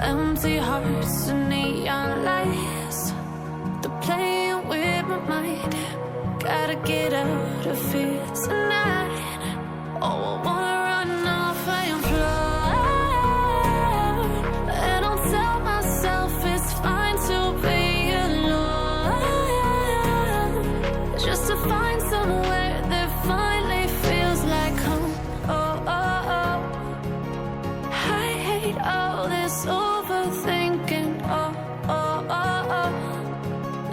Empty hearts and neon lights, they're playing with my mind. Gotta get out of here tonight. Oh, I wanna run off and fly, and I'll tell myself it's fine to be alone, just to find somewhere that finally feels like home. Oh, oh, oh. I hate all this overthinking. Oh, oh, oh, oh.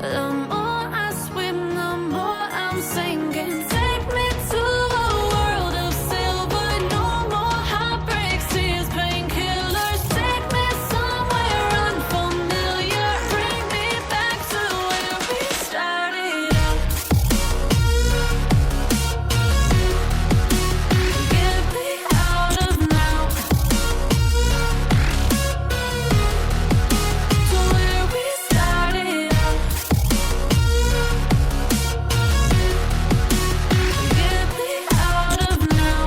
The more I swim, the more I'm sinking. Take me to a world of silver. No more heartbreaks, tears, painkillers. Take me somewhere unfamiliar. Bring me back to where we started out. Get me out of now, to where we started out. Get me out of now,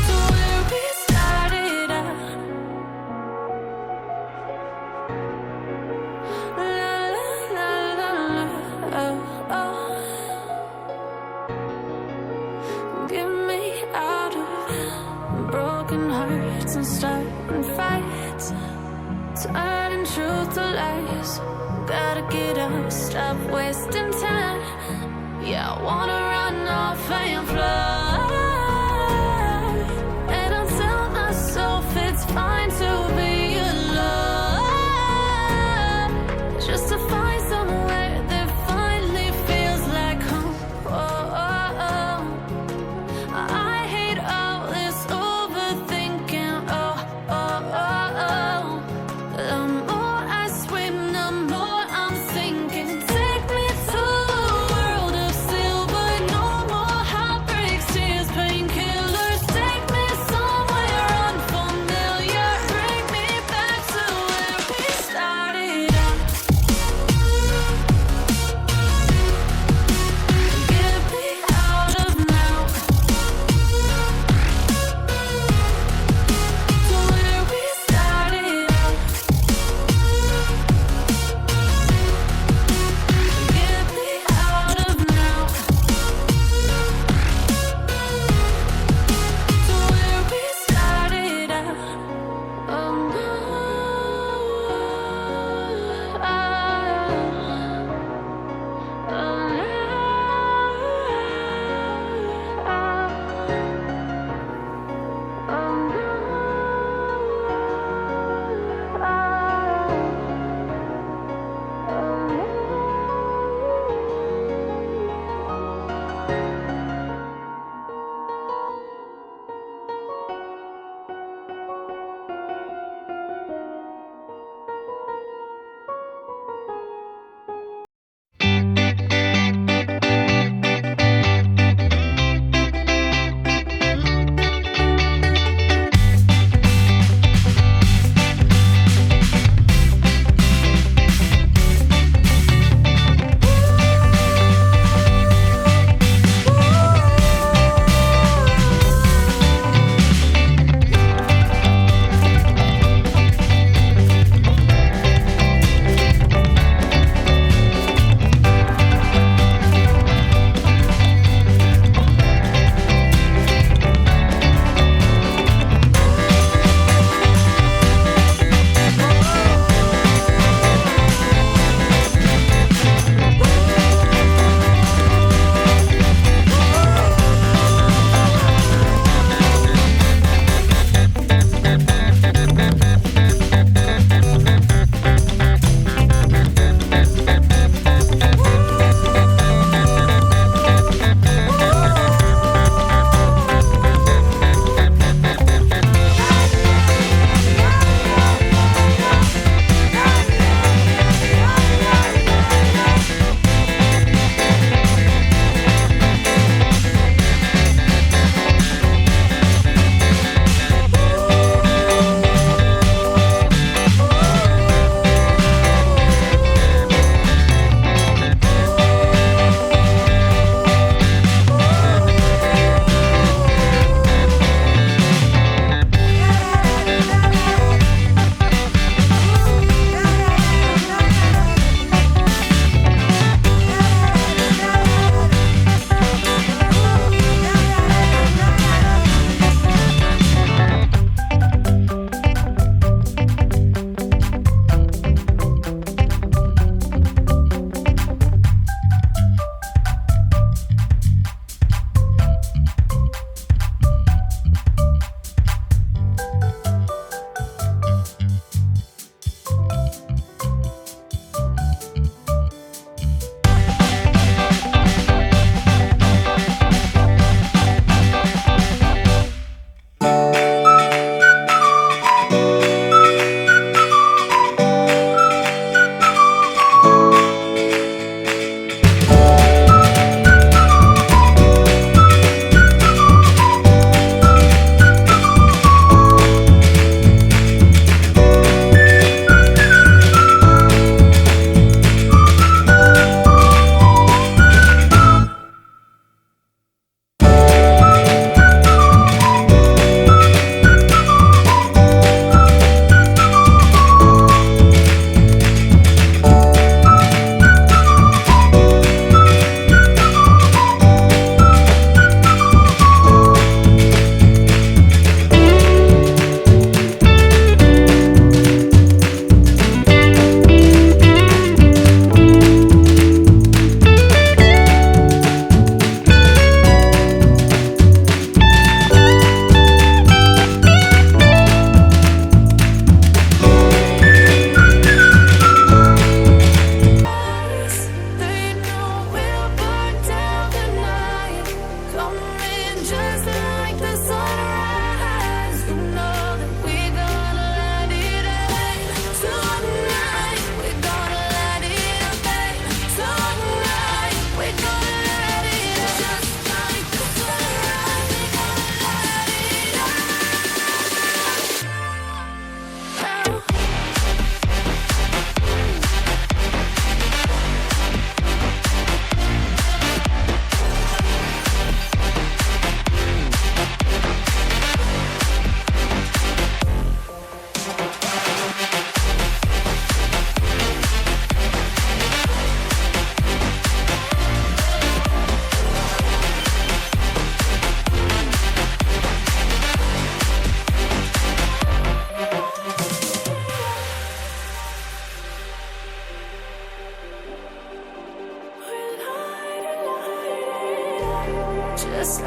to where we started out. La la la la, oh oh. Get me out of broken hearts and starting fights, turning truth to lies. Gotta get up, stop wasting time. Yeah, I wanna run off and fly, and I'll tell myself it's fine to be alone, just to find somewhere that finally feels like home. Oh, oh, oh. I hate all this overthinking. Oh, oh, oh, oh. The more I swim, the more I'm sinking. Take me to a world of silver. No more heartbreaks, tears, just